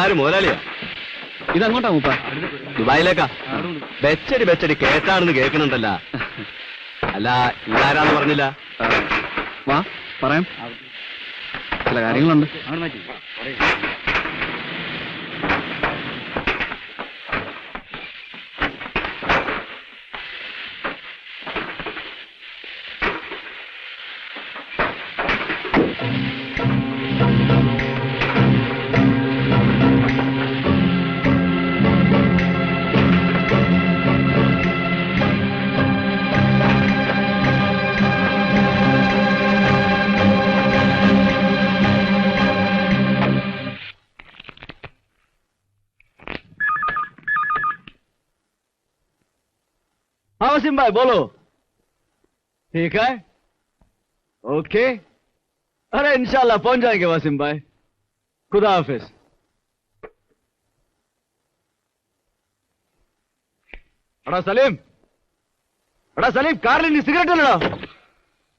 ഇതാര് മുതലാളിയാ? ഇതങ്ങോട്ടാ മൂപ്പ? ദുബായിലേക്കാ. ബെച്ചടി കേട്ടാണെന്ന് കേൾക്കുന്നുണ്ടല്ല. അല്ല, ഇതാരാന്ന് പറഞ്ഞില്ല. വാ പറയാം, ചില കാര്യങ്ങളുണ്ട്. हाँ वसीम भाई बोलो। ठीक है, ओके। अरे इंशाल्लाह पहुंच जाएंगे वसीम भाई। खुदा हाफिज। अड़ा सलीम, കാറിൽ നീ സിഗരറ്റ് ഇല്ലടാ.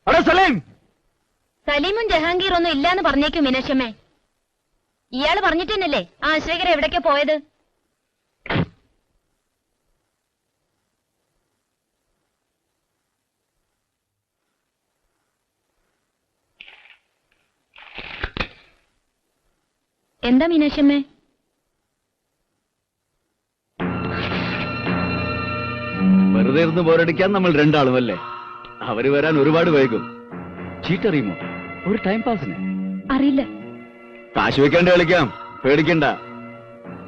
അടാ സലീം. സലീമും ജഹാംഗീർ ഒന്നും ഇല്ലാന്ന് പറഞ്ഞേക്കും മീനാക്ഷമ്മേ. ഇയാള് പറഞ്ഞിട്ടന്നല്ലേ ആ അശ്വകര എവിടേക്കാ പോയത്? എന്താ മീനാക്ഷമ്മേ? വെറുതെ ഇരുന്ന് ബോറടിക്കാൻ നമ്മൾ രണ്ടാളുമല്ലേ. അവര് വരാൻ ഒരുപാട് വൈകും. ചീറ്ററിയുമോ? ഒരു ടൈം പാസിന്. അറിയില്ല. കാശ് വെക്കാണ്ട് കളിക്കാം, പേടിക്കണ്ട.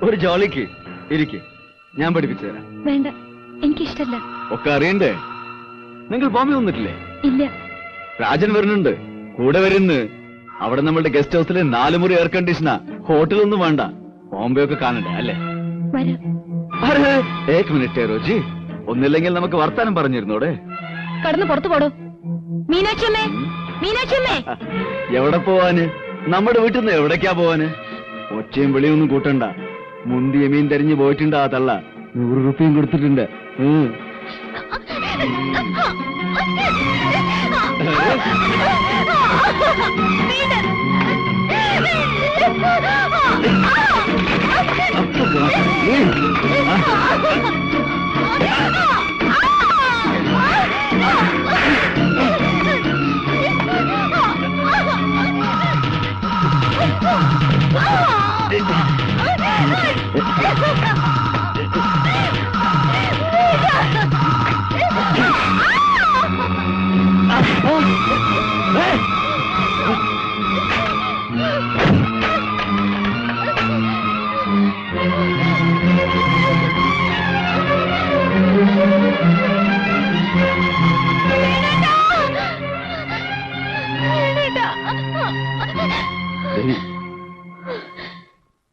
ഒരു ജോളിക്ക് ഇരിക്ക്, ഞാൻ പഠിപ്പിച്ചു തരാം. വേണ്ട, എനിക്കിഷ്ടല്ല. ഒക്കെ അറിയണ്ടേ? നിങ്ങൾ ബോംബെ വന്നിട്ടില്ലേ? ഇല്ല. രാജൻ വരുന്നുണ്ട്, കൂടെ വരുന്ന്. അവിടെ നമ്മളുടെ ഗസ്റ്റ് ഹൗസിലെ 4 മുറി എയർ കണ്ടീഷനാ. ഹോട്ടലൊന്നും വേണ്ട. ബോംബെ ഒക്കെ കാണണ്ടേ അല്ലേ? അരെ ഏക് മിനിറ്റ് റോജി, ഒന്നില്ലെങ്കിൽ നമുക്ക് വർത്താനം പറഞ്ഞിരുന്നോടെ. കടന്ന് പുറത്തു പോടോ. മീനാക്ഷമ്മേ, മീനാക്ഷമ്മേ. എവിടെ പോവാന്? നമ്മുടെ വീട്ടിൽ നിന്ന് എവിടേക്കാ പോവാന്? ഒച്ചയും വെളിയൊന്നും കൂട്ടണ്ട. മുന്തിയ മീൻ തെരഞ്ഞു പോയിട്ടുണ്ട് ആ തള്ള. 100 രൂപയും കൊടുത്തിട്ടുണ്ട്.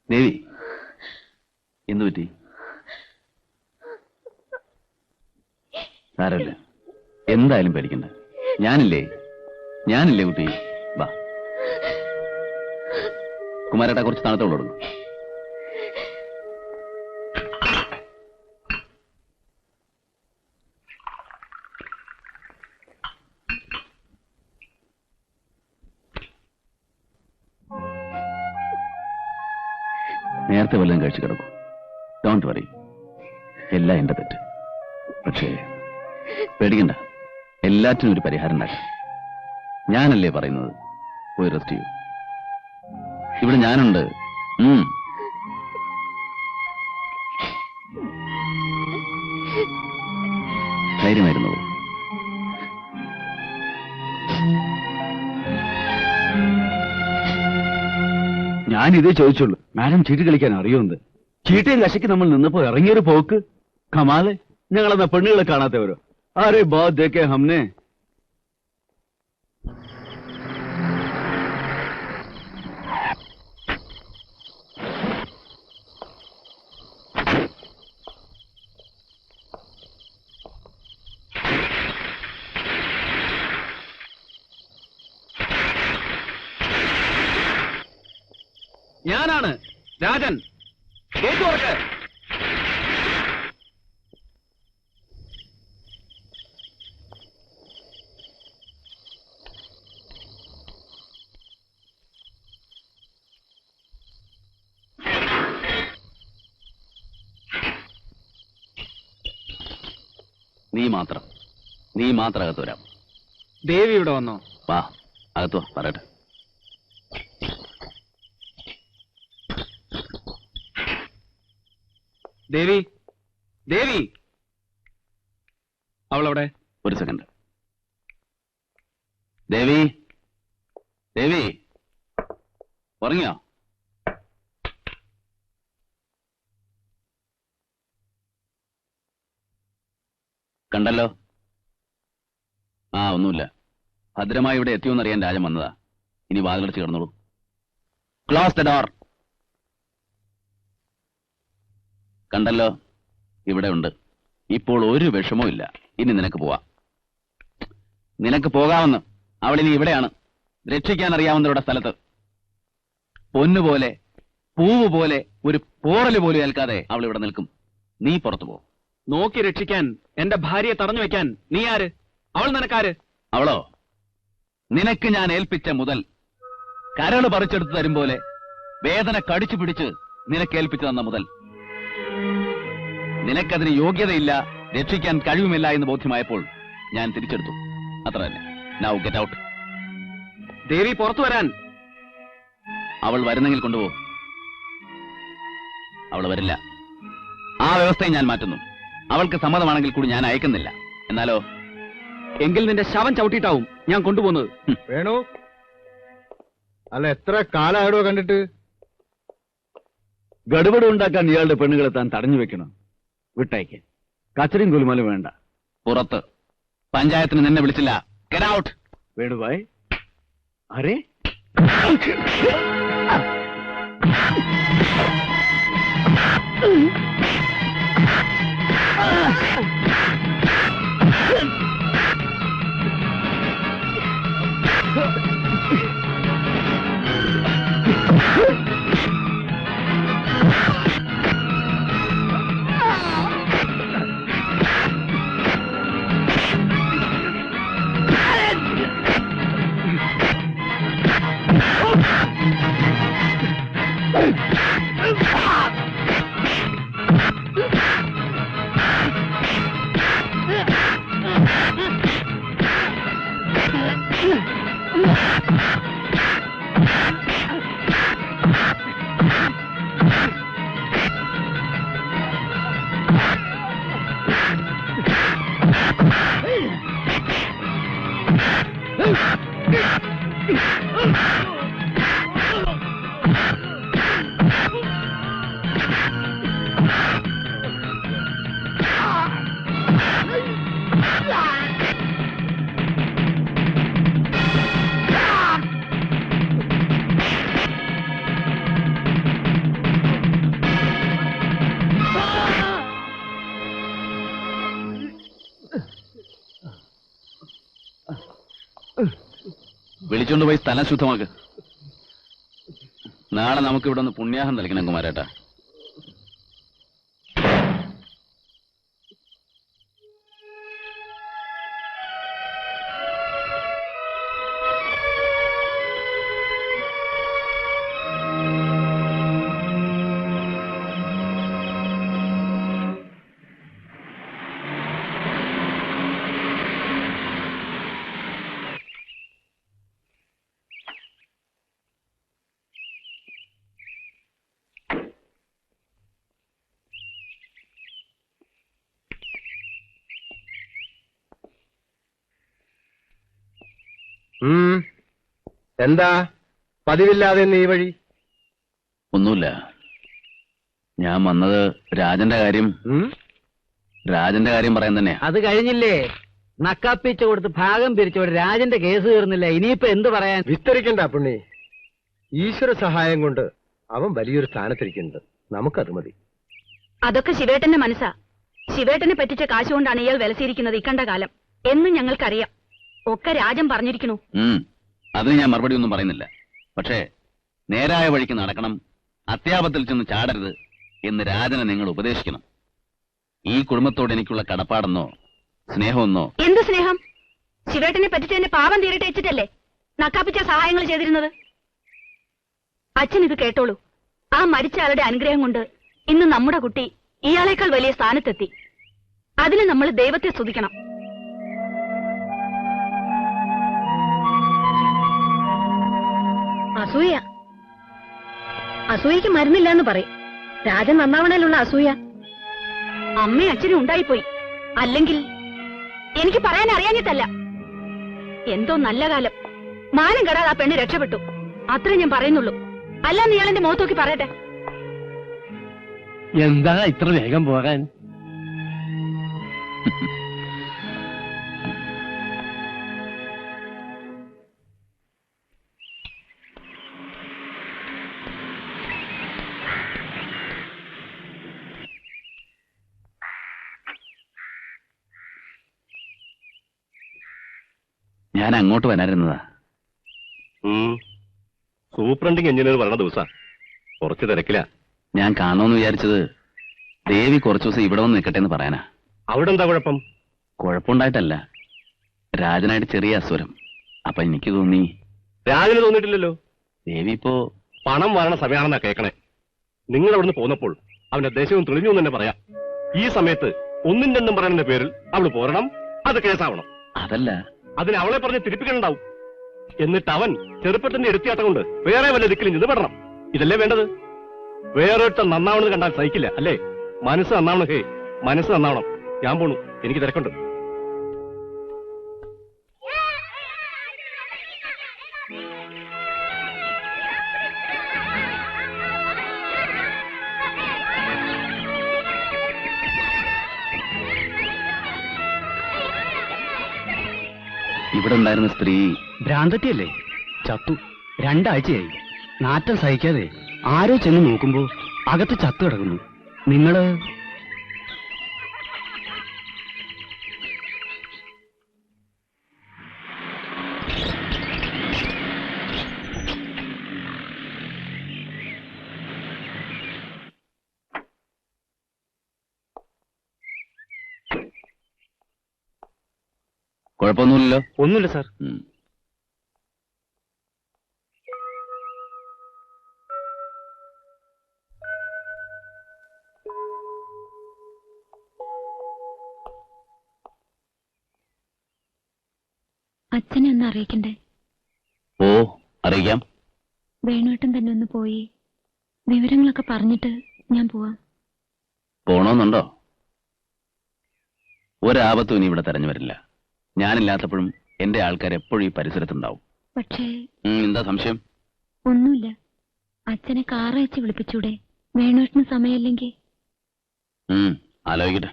ദേവി, എന്തു പറ്റി? സാരമില്ല, എന്തായാലും പേടിക്കണ്ട. ഞാനില്ലേ കുട്ടി. വാ കുമാരേട്ടാ, കുറച്ച് തണുത്തോളം കൊടുക്കും. നേരത്തെ വല്ലതും കഴിച്ചു കിടക്കും. ഡോണ്ട് വറി, എല്ലാം എന്റെ തെറ്റ്. പക്ഷേ പേടിക്കണ്ട, എല്ലാറ്റിനും ഒരു പരിഹാരം ഉണ്ടാക്കാം. ഞാനല്ലേ പറയുന്നത്, പോയി റെസ്റ്റ് ചെയ്യൂ. ഇവിടെ ഞാനുണ്ട്. ധൈര്യമായിരുന്നു. ഞാനിതേ ചോദിച്ചുള്ളൂ. മാഡം ചീട്ട് കളിക്കാൻ അറിയുമെന്ന്. ചീട്ടയും കശയ്ക്ക് നമ്മൾ നിന്നപ്പോ ഇറങ്ങിയൊരു പോക്ക്. കമാലെ, ഞങ്ങളെന്നാ പെണ്ണുകളെ കാണാത്തവരോ? അരെ ബാത് ദേഖേ ഹംനെ. ഞാനാണ് രാജൻ. ഗേറ്റ് തുറക്ക്. നീ മാത്രം അകത്ത് വരാം. ദേവി ഇവിടെ വന്നോ? വാ, അകത്ത് വാ, പറയട്ടെ. ദേവി, ദേവി, അവളവിടെ. ഒരു സെക്കൻഡ്. ദേവി, ദേവി, ഉറങ്ങിയോ? കണ്ടല്ലോ. ഒന്നുമില്ല. ഭദ്രമായി ഇവിടെ എത്തിയോന്നറിയാൻ രാജൻ വന്നതാ. ഇനി വാതിലടച്ച് കിടന്നോളൂ. Close the door. കണ്ടല്ലോ, ഇവിടെ ഉണ്ട്. ഇപ്പോൾ ഒരു വിഷമവും ഇല്ല. ഇനി നിനക്ക് പോവാം. നിനക്ക് പോകാമെന്ന്. അവളിനി ഇവിടെയാണ്, രക്ഷിക്കാൻ അറിയാവുന്നവരുടെ സ്ഥലത്ത്. പൊന്നുപോലെ, പൂവ് പോലെ, ഒരു പോറല് പോലും ഏൽക്കാതെ അവൾ ഇവിടെ നിൽക്കും. നീ പുറത്തു പോ. നോക്കി രക്ഷിക്കാൻ എന്റെ ഭാര്യയെ തടഞ്ഞു വെക്കാൻ നീ ആര്? അവൾ നിനക്കാര്? അവളോ, നിനക്ക് ഞാൻ ഏൽപ്പിച്ച മുതൽ കരള് പറിച്ചെടുത്ത് തരും പോലെ വേദന കടിച്ചു പിടിച്ച് നിനക്ക് ഏൽപ്പിച്ചു തന്ന മുതൽ. നിനക്കതിന് യോഗ്യതയില്ല, രക്ഷിക്കാൻ കഴിവുമില്ല എന്ന് ബോധ്യമായപ്പോൾ ഞാൻ തിരിച്ചെടുത്തു. അത്ര തന്നെ. Now get out. ദേവി, പുറത്തു വരാൻ. അവൾ വരുന്നെങ്കിൽ കൊണ്ടുപോ. അവൾ വരില്ല. ആ വ്യവസ്ഥയെ ഞാൻ മാറ്റുന്നു. അവൾക്ക് സമ്മതമാണെങ്കിൽ കൂടി ഞാൻ അയക്കുന്നില്ല. എന്നാലോ? എങ്കിൽ നിന്റെ ശവം ചവിട്ടിയിട്ടാവും ഞാൻ കൊണ്ടുപോകുന്നത്. വേണു, അല്ല എത്ര കാലായിടോ കണ്ടിട്ട്? ഗഡുബട് ഉണ്ടാക്കാൻ ഇയാളുടെ പെണ്ണുകളെ താൻ തടഞ്ഞു വെക്കണം. വിട്ടയക്ക്. കച്ചറിയും കുലുമലും വേണ്ട. പുറത്ത്. പഞ്ചായത്തിന് നിന്നെ വിളിച്ചില്ല. Get out. വേണുഭായ്, അരേ വിളിച്ചോണ്ട് പോയി സ്ഥലം ശുദ്ധമാക്ക്. നാളെ നമുക്ക് ഇവിടെ ഒന്ന് പുണ്യാഹം തളിക്കണം കുമാരേട്ടാ. എന്താ പതിവില്ലാതെ ഈ വഴി? ഒന്നുമില്ല. ഞാൻ വന്നത് രാജന്റെ കാര്യം പറയാൻ തന്നെയാ. അത് കഴിഞ്ഞില്ലേ? നക്കാപ്പിച്ച കൊടുത്ത് ഭാഗം പിരിച്ചോടെ രാജന്റെ കേസ് തീർന്നില്ല. ഇനിയിപ്പോ എന്ത് പറയാൻ? വിസ്തരിക്കണ്ട പുണ്ണി. ഈശ്വര സഹായം കൊണ്ട് അവൻ വലിയൊരു സ്ഥാനത്തിരിക്കുന്നുണ്ട്. നമുക്കത് മതി. അതൊക്കെ ശിവേട്ടന്റെ മനസ്സാ. ശിവേട്ടനെ പറ്റിച്ച കാശുകൊണ്ടാണ് ഇയാൾ വിലസിയിരിക്കുന്നത് ഇക്കണ്ട കാലം എന്നും ഞങ്ങൾക്കറിയാം. ഒക്കെ രാജൻ പറഞ്ഞിരിക്കണു. അതിന് ഞാൻ മറുപടി ഒന്നും പറയുന്നില്ല. പക്ഷേ നേരായ വഴിക്ക് നടക്കണം, അത്യാപത്തിൽ ചെന്ന് ചാടരുത് എന്ന് രാജനെ നിങ്ങൾ ഉപദേശിക്കണം. ഈ കുടുംബത്തോട് എനിക്കുള്ള കടപ്പാടെന്നോ സ്നേഹമെന്നോ. എന്ത് സ്നേഹം? ശിവേട്ടനെ പറ്റിച്ചതിന്റെ പാപം തീരട്ടെ വെച്ചിട്ടല്ലേ നക്കാപ്പിച്ച സഹായങ്ങൾ ചെയ്തിരുന്നത്. അച്ഛൻ ഇത് കേട്ടോളൂ. ആ മരിച്ച ആളുടെ അനുഗ്രഹം കൊണ്ട് ഇന്ന് നമ്മുടെ കുട്ടി ഇയാളേക്കാൾ വലിയ സ്ഥാനത്തെത്തി. അതിന് നമ്മൾ ദൈവത്തെ സ്തുതിക്കണം. അസൂയ. അസൂയക്ക് മരുന്നില്ലാന്ന് പറയും. രാജൻ നന്നാവണേലുള്ള അസൂയ. അമ്മയും അച്ഛനും ഉണ്ടായിപ്പോയി. അല്ലെങ്കിൽ എനിക്ക് പറയാൻ അറിയാഞ്ഞിട്ടല്ല. എന്തോ നല്ല കാലം മാനം കെടാതെ ആ പെണ്ണ് രക്ഷപ്പെട്ടു. അത്രേ ഞാൻ പറയുന്നുള്ളൂ. അല്ല നീ ഇയാളെന്റെ മുഖത്തോക്കി പറയട്ടെ. എന്താ ഇത്ര വേഗം പോകാൻ? ഞാൻ അങ്ങോട്ട് വരാനിരുന്നതാ. സൂപ്രണ്ടിങ് എഞ്ചിനീയർ വരണ ദിവസാ. കുറച്ച് തിരക്കില്ല. ഞാൻ കാണുമെന്ന് വിചാരിച്ചത് ദേവി കുറച്ചു ദിവസം ഇവിടെ വന്ന് നിൽക്കട്ടെ എന്ന് പറയാനാ. അവിടെ എന്താ കുഴപ്പം? കുഴപ്പമുണ്ടായിട്ടല്ല, രാജനായിട്ട് ചെറിയ അസുരം. അപ്പൊ എനിക്ക് തോന്നി. രാജന് തോന്നിയിട്ടില്ലല്ലോ. ദേവി ഇപ്പോ പണം വരണ സമയമാണെന്നാ കേൾക്കണേ. നിങ്ങൾ അവിടുന്ന് പോന്നപ്പോൾ അവന്റെ ദേശവും തെളിഞ്ഞു എന്ന് തന്നെ പറയാം. ഈ സമയത്ത് ഒന്നും രണ്ടും പറയുന്നതിന്റെ പേരിൽ അവള് പോരണം. അത് കേസാവണം. അതല്ല, അതിന് അവളെ പറഞ്ഞ് തിരിപ്പിക്കണുണ്ടാവും. എന്നിട്ട് അവൻ ചെറുപ്പത്തിന്റെ എടുത്തിയാട്ടം കൊണ്ട് വേറെ വല്ല ദിക്കിലും ചെന്ന് പെടണം. ഇതല്ലേ വേണ്ടത്? വേറൊരുത്ത നന്നാവണമെന്ന് കണ്ടാൽ സഹിക്കില്ല അല്ലേ? മനസ്സ് നന്നാവണം. ഹേ, മനസ്സ് നന്നാവണം. ഞാൻ പോണു, എനിക്ക് തിരക്കുണ്ട്. ഇവിടെ ഉണ്ടായിരുന്ന സ്ത്രീ ഭ്രാന്തത്തിയല്ലേ? ചത്തു. 2 ആഴ്ചയായി. നാറ്റം സഹിക്കാതെ ആരോ ചെന്ന് നോക്കുമ്പോ അകത്ത് ചത്തു കിടക്കുന്നു. നിങ്ങള് കുഴപ്പമൊന്നുമില്ലല്ലോ? ഒന്നുമില്ല സാർ. അച്ഛനെ ഒന്ന് അറിയിക്കണ്ടേ? ഓ, അറിയിക്കാം. വേണുവേട്ടൻ തന്നെ ഒന്ന് പോയി വിവരങ്ങളൊക്കെ പറഞ്ഞിട്ട് ഞാൻ പോവാം. പോണോന്നുണ്ടോ? ഒരാപത്തും ഇനി ഇവിടെ തെരഞ്ഞു വരില്ല. ഞാനില്ലാത്തപ്പോഴും എന്റെ ആൾക്കാർ എപ്പോഴും ഈ പരിസരത്തുണ്ടാവും. പക്ഷേ എന്താ സംശയം? ഒന്നുമില്ല. അച്ഛനെ കാറയച്ച് വിളിപ്പിച്ചൂടെ? വേണുവേട്ടന് സമയമില്ലെങ്കിൽ. ആലോചിക്കട്ടെ.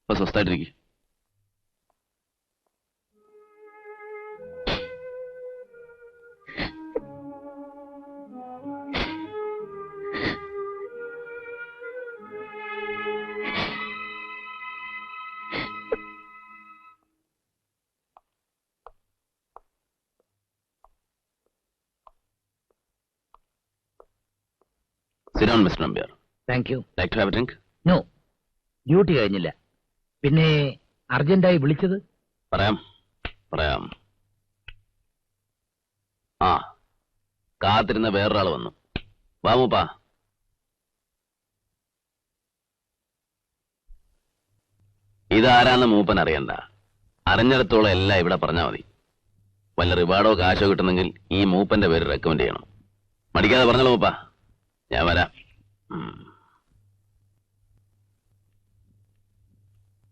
ഇപ്പൊ സ്വസ്ഥായിട്ടിരിക്കും. Sit down, Mr. Nambiar. Thank you. Like to have a drink? No, duty കഴിഞ്ഞില്ല. പിന്നെ അർജന്റായി വിളിച്ചത്? പറയാം. ആ, കാത്തിരുന്ന വേറൊരാൾ വന്നു. വാ മൂപ്പാ. ഇതാരാന്ന് മൂപ്പൻ അറിയണ്ട. അറിഞ്ഞിടത്തോളം എല്ലാം ഇവിടെ പറഞ്ഞാൽ മതി. വല്ല റിവാർഡോ കാശോ കിട്ടുന്നെങ്കിൽ ഈ മൂപ്പന്റെ പേര് റെക്കമെൻഡ് ചെയ്യണം. മടിക്കാതെ പറഞ്ഞോളൂ മൂപ്പാ. ഞാൻ വരാം.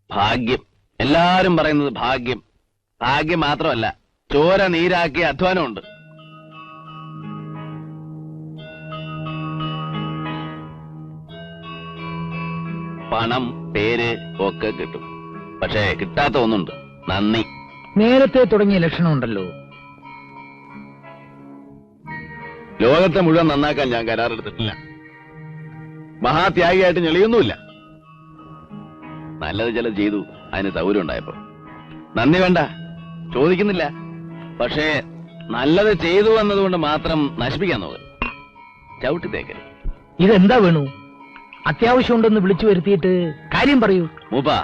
ഭാഗ്യം. എല്ലാരും പറയുന്നത് ഭാഗ്യം. ഭാഗ്യം മാത്രമല്ല, ചോര നീരാക്കിയ അധ്വാനമുണ്ട്. പണം, പേര് ഒക്കെ കിട്ടും. പക്ഷേ കിട്ടാത്ത ഒന്നുണ്ട്: നന്ദി. നേരത്തെ തുടങ്ങിയ ലക്ഷണമുണ്ടല്ലോ. ലോകത്തെ മുഴുവൻ നന്നാക്കാൻ ഞാൻ കരാറെടുത്തിട്ടില്ല. മഹാത്യാഗിയായിട്ട് ഞെളിയൊന്നുമില്ല. നല്ലത് ചിലത് ചെയ്തു, അതിന് സൗകര്യം ഉണ്ടായപ്പോ. നന്ദി വേണ്ട, ചോദിക്കുന്നില്ല. പക്ഷേ നല്ലത് ചെയ്തു എന്നതുകൊണ്ട് മാത്രം നശിപ്പിക്കാൻ നോക്കുക. ചവിട്ടി തേക്കൽ. ഇതെന്താ വേണു? അത്യാവശ്യമുണ്ടെന്ന് വിളിച്ചു വരുത്തിയിട്ട് കാര്യം പറയൂ. മൂപ്പാ,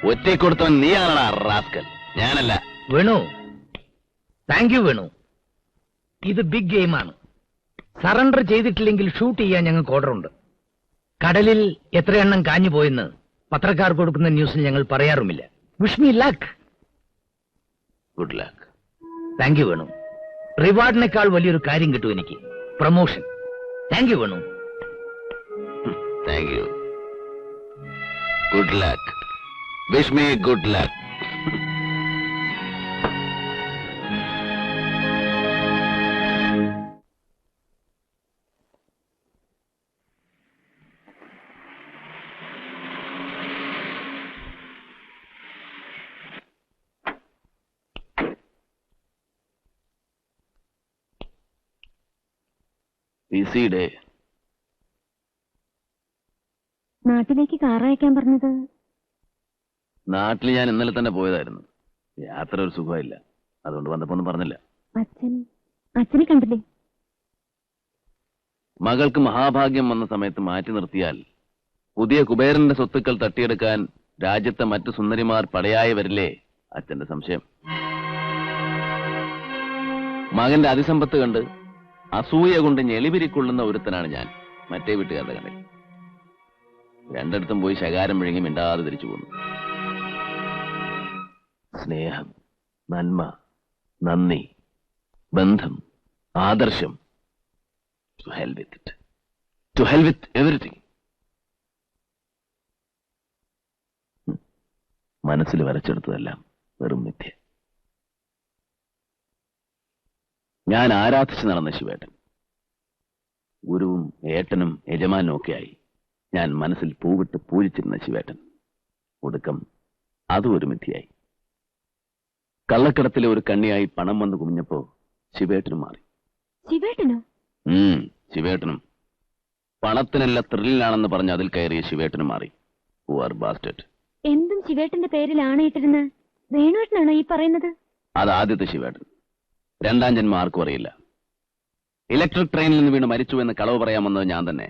ഒറ്റയ്ക്ക് കൊടുത്തവൻ നീയാണടാ റാസ്കൽ, ഞാനല്ല. Venu, thank you Venu. ഇത് ബിഗ് ഗെയിമാണ്. സറണ്ടർ ചെയ്തിട്ടില്ലെങ്കിൽ ഷൂട്ട് ചെയ്യാൻ ഞങ്ങൾക്ക് ഓർഡറുണ്ട്. കടലിൽ എത്ര എണ്ണം കാഞ്ഞു പോയെന്ന് പത്രക്കാർ കൊടുക്കുന്ന ന്യൂസിൽ ഞങ്ങൾ പറയാറുമില്ല. Wish me luck. Good luck. Thank you Venu. റിവാർഡിനേക്കാൾ വലിയൊരു കാര്യം കിട്ടും എനിക്ക്, promotion. Thank you Venu. Thank you. Good luck. Wish me good luck. Busy day. നാട്ടിലേക്ക് കാർ അയക്കാൻ പറഞ്ഞത്? നാട്ടിൽ ഞാൻ ഇന്നലെ തന്നെ പോയതായിരുന്നു. യാത്ര ഒരു സുഖമില്ല, അതുകൊണ്ട് വന്നപ്പോ ഒന്നും പറഞ്ഞില്ല. അച്ഛനെ കണ്ടില്ലേ? മകൾക്ക് മഹാഭാഗ്യം വന്ന സമയത്ത് മാറ്റി നിർത്തിയാൽ പുതിയ കുബേരന്റെ സ്വത്തുക്കൾ തട്ടിയെടുക്കാൻ രാജ്യത്തെ മറ്റു സുന്ദരിമാർ പടയായി വരില്ലേ? അച്ഛന്റെ സംശയം. മകന്റെ അതിസമ്പത്ത് കണ്ട് അസൂയ കൊണ്ട് ഞെളിപിരിക്കൊള്ളുന്ന ഒരുത്തനാണ് ഞാൻ, മറ്റേ വീട്ടുകാരുടെ കണ്ണിൽ. രണ്ടിടത്തും പോയി ശകാരം വിഴുങ്ങി മിണ്ടാതെ തിരിച്ചു പോന്നു. സ്നേഹം, നന്മ, നന്ദി, ബന്ധം, ആദർശം, to hell with it. To hell with everything. മനസ്സിൽ വരച്ചെടുത്തതെല്ലാം വെറും മിഥ്യ. ഞാൻ ആരാധിച്ചു നടന്ന ശിവേട്ടൻ, ഗുരുവും ഏട്ടനും യജമാനും ഒക്കെയായി ഞാൻ മനസ്സിൽ പൂവിട്ട് പൂജിച്ചിരുന്ന ശിവേട്ടൻ, ഒടുക്കം അതും ഒരു മിഥ്യയായി. കള്ളക്കടത്തിലെ ഒരു കണ്ണിയായി പണം വന്ന് കുമിഞ്ഞപ്പോ ശിവേട്ടനും മാറി. ശിവേട്ടനോ? ശിവേട്ടനും. പണത്തിനല്ല ത്രില്ലിലാണെന്ന് പറഞ്ഞ് അതിൽ കയറിയ ശിവേട്ടനും മാറി. Poor bastard. എന്തും ശിവേട്ടന്റെ പേരിൽ ആണയിട്ടിരുന്ന വേണുവേട്ടനാണോ ഈ പറയുന്നത്? അത് ആദ്യത്തെ ശിവേട്ടൻ. രണ്ടാം ജന്മം ആർക്കും അറിയില്ല. ഇലക്ട്രിക് ട്രെയിനിൽ നിന്ന് വീണ് മരിച്ചു എന്ന് കളവ് പറയാമെന്നത് ഞാൻ തന്നെ.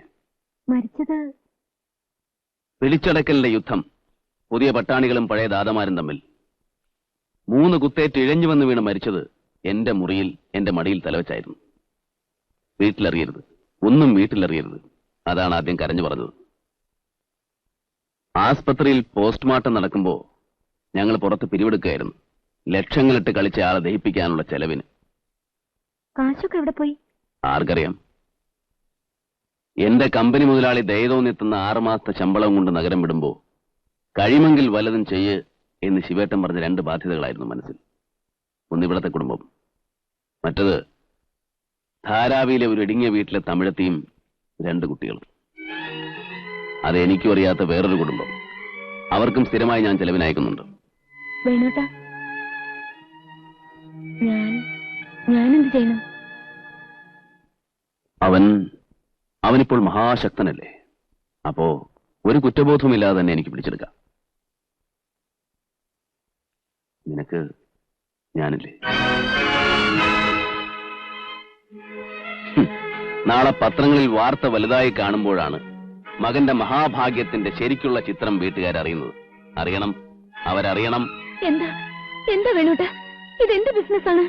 മരിച്ചത്? പിടിച്ചടക്കലിന്റെ യുദ്ധം, പുതിയ പട്ടാണികളും പഴയ ദാദമാരും തമ്മിൽ. 3 കുത്തേറ്റ് ഇഴഞ്ഞു വന്ന് വീണ് മരിച്ചത് എന്റെ മുറിയിൽ എന്റെ മടിയിൽ തലവച്ചായിരുന്നു. വീട്ടിലറിയരുത്, ഒന്നും വീട്ടിലറിയരുത്, അതാണ് ആദ്യം കരഞ്ഞു പറഞ്ഞത്. ആസ്പത്രിയിൽ പോസ്റ്റ്മോർട്ടം നടക്കുമ്പോ ഞങ്ങൾ പുറത്ത് പിരിവെടുക്കുകയായിരുന്നു, ലക്ഷങ്ങളിട്ട് കളിച്ച ആളെ ദഹിപ്പിക്കാനുള്ള ചെലവിന്. കാശൊക്കെ എവിടെ പോയി? ആർക്കറിയാം. എന്റെ കമ്പനി മുതലാളി ദയതോന്നെത്തുന്ന 6 മാസത്തെ ശമ്പളം കൊണ്ട് നഗരം വിടുമ്പോ കഴിയുമെങ്കിൽ വല്ലതും ചെയ്യ് എന്ന് ശിവേട്ടൻ പറഞ്ഞ 2 ബാധ്യതകളായിരുന്നു മനസ്സിൽ. ഒന്ന് ഇവിടത്തെ കുടുംബം, മറ്റത് ധാരാവിയിലെ ഒരു ഇടുങ്ങിയ വീട്ടിലെ തമിഴത്തിയും 2 കുട്ടികളും. അതെനിക്കും അറിയാത്ത വേറൊരു കുടുംബം, അവർക്കും സ്ഥിരമായി ഞാൻ ചെലവിനയക്കുന്നുണ്ട്. വേണോട്ടാ, ഞാനെന്ത് ചെയ്യണം? അവനിപ്പോൾ മഹാശക്തനല്ലേ, അപ്പോ ഒരു കുറ്റബോധവുമില്ലാതെ തന്നെ എനിക്ക് പിടിച്ചെടുക്കാം. നിനക്ക് ഞാനില്ലേ? നാളെ പത്രങ്ങളിൽ വാർത്ത വലുതായി കാണുമ്പോഴാണ് മകന്റെ മഹാഭാഗ്യത്തിന്റെ ശരിക്കുള്ള ചിത്രം വീട്ടുകാരറിയുന്നത്. അറിയണം, അവരറിയണം. എന്താ വേണോട്ടാ, ഇതെന്ത് ബിസിനസ്സാണ്?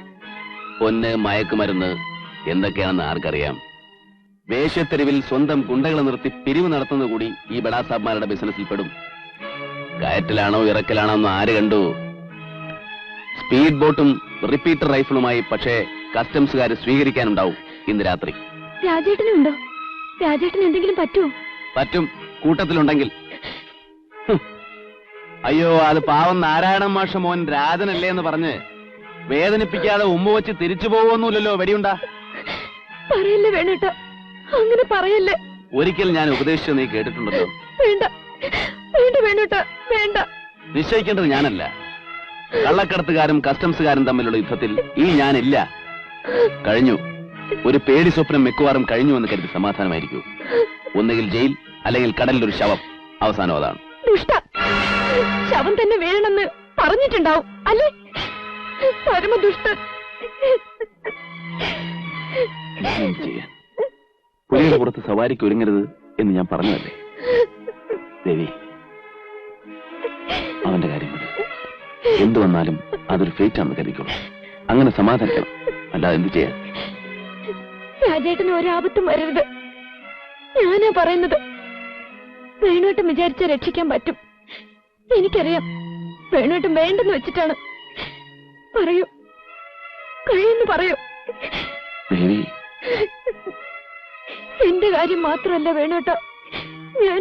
പൊന്ന്, മയക്കുമരുന്ന്, എന്തൊക്കെയാണെന്ന് ആർക്കറിയാം. വേശ്യത്തെരുവിൽ സ്വന്തം ഗുണ്ടകളെ നിർത്തി പിരിവ് നടത്തുന്നത് കൂടി ഈ ബഡാസാബ്മാരുടെ ബിസിനസ്സിൽ പെടും. കയറ്റിലാണോ ഇറക്കലാണോ എന്ന് ആര് കണ്ടു? സ്പീഡ് ബോട്ടും റിപ്പീറ്റർ റൈഫിളുമായി പക്ഷേ കസ്റ്റംസുകാർ സ്വീകരിക്കാനുണ്ടാവും ഇന്ന് രാത്രി. രാജേട്ടനുണ്ടോ? രാജേട്ടന് എന്തെങ്കിലും പറ്റുമോ? പറ്റും, കൂട്ടത്തിലുണ്ടെങ്കിൽ. അയ്യോ, അത് പാവം നാരായണൻ മാഷ മോൻ രാജനല്ലേ എന്ന് പറഞ്ഞ് വേദനിപ്പിക്കാതെ ഉമ്മ വെച്ച് തിരിച്ചു പോകുമൊന്നുമില്ലല്ലോ വെടിയുണ്ടാ. പറയല്ലേ വേണേട്ടാ, അങ്ങനെ പറയല്ലേ. ഒരിക്കൽ ഞാൻ ഉപദേശിച്ചു, നീ കേട്ടിട്ടുണ്ടല്ലോ. വേണ്ട വേണ്ട വേണേട്ടാ, വേണ്ട. നിശ്ചയിക്കേണ്ടത് ഞാനല്ല. കള്ളക്കടത്തുകാരും കസ്റ്റംസുകാരും തമ്മിലുള്ള യുദ്ധത്തിൽ ഈ ഞാനില്ല. കഴിഞ്ഞു. ഒരു പേടി സ്വപ്നം മിക്കവാറും കഴിഞ്ഞു എന്ന് കരുതി സമാധാനമായിരിക്കൂ. ഒന്നുകിൽ ജയിൽ, അല്ലെങ്കിൽ കടലിലൊരു ശവം. അവസാനം അതാണ്. ദുഷ്ട, ശവം തന്നെ വേണമെന്ന് പറഞ്ഞിട്ടുണ്ടാവും അല്ലേ? പരമദുഷ്ടൻ. ചെയ്യാൻ പുലിയുടെ പുറത്ത് സവാരിക്ക് ഒരുങ്ങരുത് എന്ന് ഞാൻ പറഞ്ഞതല്ലേ ദേവി? അവന്റെ കാര്യം എന്ത് വന്നാലും അതൊരു ഫേറ്റ് ആണെന്ന് കരുതിക്കോളൂ. അങ്ങനെ സമാധാനിക്കണം, അല്ലാതെ എന്ത് ചെയ്യാൻ? രാജേട്ടന് ഒരാപത്തും വരരുത്. ഞാനാ പറയുന്നത്. വേണുവേട്ടൻ വിചാരിച്ച രക്ഷിക്കാൻ പറ്റും. എനിക്കറിയാം. വേണുവേട്ടൻ വേണ്ടെന്ന് വെച്ചിട്ടാണ്. പറയൂ, കഴിയെന്ന് പറയൂ. ദേവി, എന്റെ കാര്യം മാത്രമല്ല വേണുവേട്ട, ഞാൻ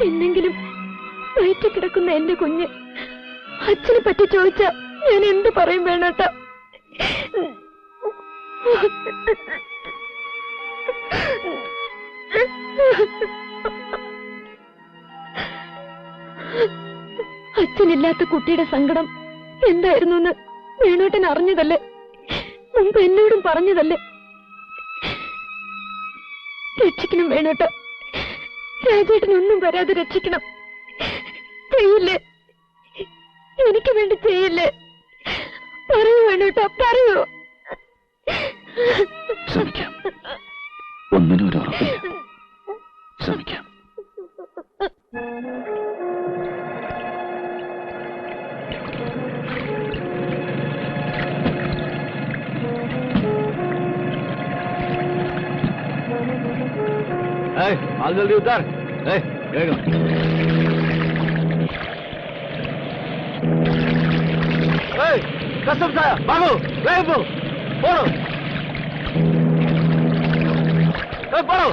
എന്തെങ്കിലും വയറ്റിൽ കിടക്കുന്ന എന്റെ കുഞ്ഞ് അച്ഛനെ പറ്റി ചോദിച്ചാ ഞാൻ എന്ത് പറയും വേണോട്ട? അച്ഛനില്ലാത്ത കുട്ടിയുടെ സങ്കടം എന്തായിരുന്നു എന്ന് വേണോട്ടൻ അറിഞ്ഞതല്ലേ? മുമ്പ് എന്നോടും പറഞ്ഞതല്ലേ? രക്ഷിക്കണം വേണോട്ട, രാജേട്ടനൊന്നും വരാതെ രക്ഷിക്കണം. ചെയ്യില്ലേ? എനിക്ക് വേണ്ടി ചെയ്യില്ലേ? പറയൂ വേണോട്ട, പറയൂ. ശ്രമിക്കാം. ഒന്നിനും ഒരു ഉറപ്പില്ല. ശ്രമിക്കാം. माल जल्दी उतार. वेगम. कसम साया भागो, वेगो, पड़ो. पड़ो,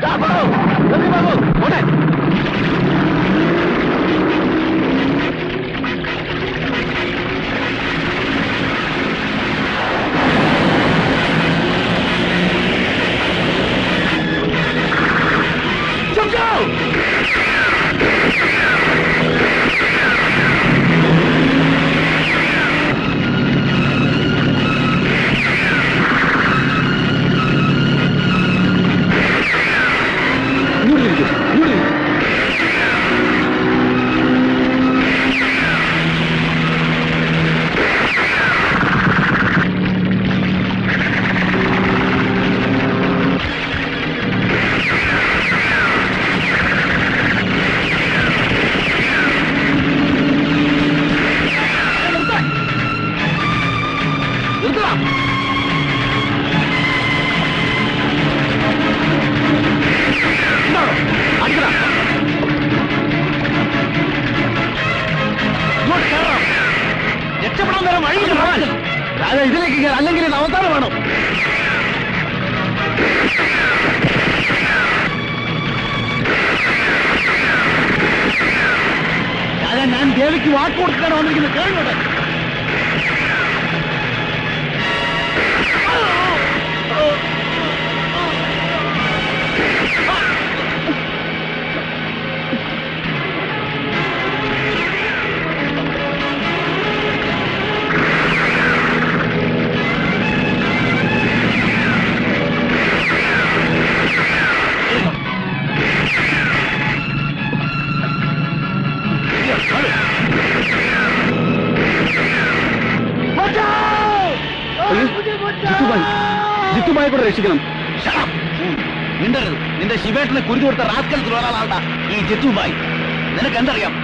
जा पड़ो, जल्दी भागो, उठे. രാജ ഇതിലേക്ക് കയറി, അല്ലെങ്കിൽ ഇത് അവസാനം വേണം. രാജ, ഞാൻ ദേവിക്ക് വാക്ക് കൊടുക്കാണ് വന്നിരിക്കുന്നത്. കേൾക്കട്ടെ. ജിത്തുമായി കൂടെ രക്ഷിക്കണം. മിണ്ടരുത്. നിന്റെ ശിവേട്ടനെ കുരുതി കൊടുത്ത റാസ്കൽസിൽ ഒരാളാണ്ടാ ഈ ജിത്തുമായി. നിനക്ക് എന്തറിയാം?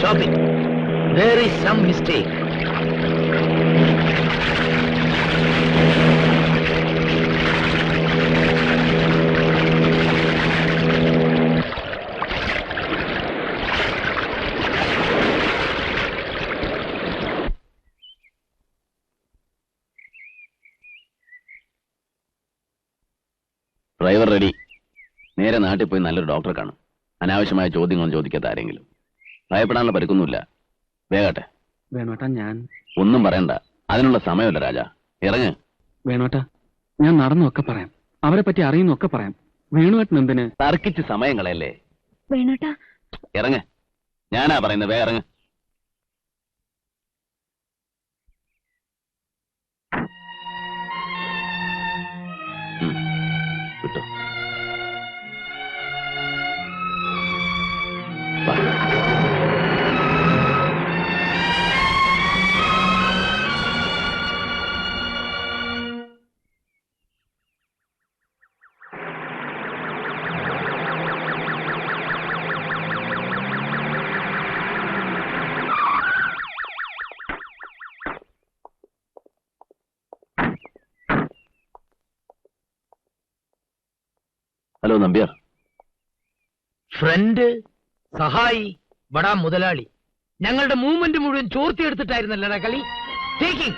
Stop it. There is some mistake. Driver ready. നേരെ നാട്ടിൽ പോയി നല്ലൊരു ഡോക്ടറെ കാണും. അനാവശ്യമായ ചോദ്യങ്ങളൊന്നും ചോദിക്കാത്ത ആരെങ്കിലും. ഭയപ്പെടാനുള്ള പരിക്കൊന്നുമില്ല. വേഗട്ടെ. വേണോട്ടാ, ഞാൻ ഒന്നും പറയണ്ട. അതിനുള്ള സമയമല്ല രാജ. ഇറങ്ങ്. വേണോട്ടാ, ഞാൻ നടന്നൊക്കെ പറയാം. അവരെ പറ്റി അറിയുന്നൊക്കെ പറയാം. വേണുവേട്ടൻ എന്തിന് തർക്കിച്ച് സമയം കളയല്ലേ? വേണോട്ടാ, ഇറങ്ങ്. ഞാനാ പറയുന്നത്. വേ ഇറങ്ങ്. ഹലോ നമ്പ്യാർ. ഫ്രണ്ട്, സഹായി, വടാ മുതലാളി, ഞങ്ങളുടെ മൂവ്മെന്റ് മുഴുവൻ ചോർത്തിയെടുത്തിട്ടായിരുന്നല്ലടാ കളി. ടേക്കിംഗ്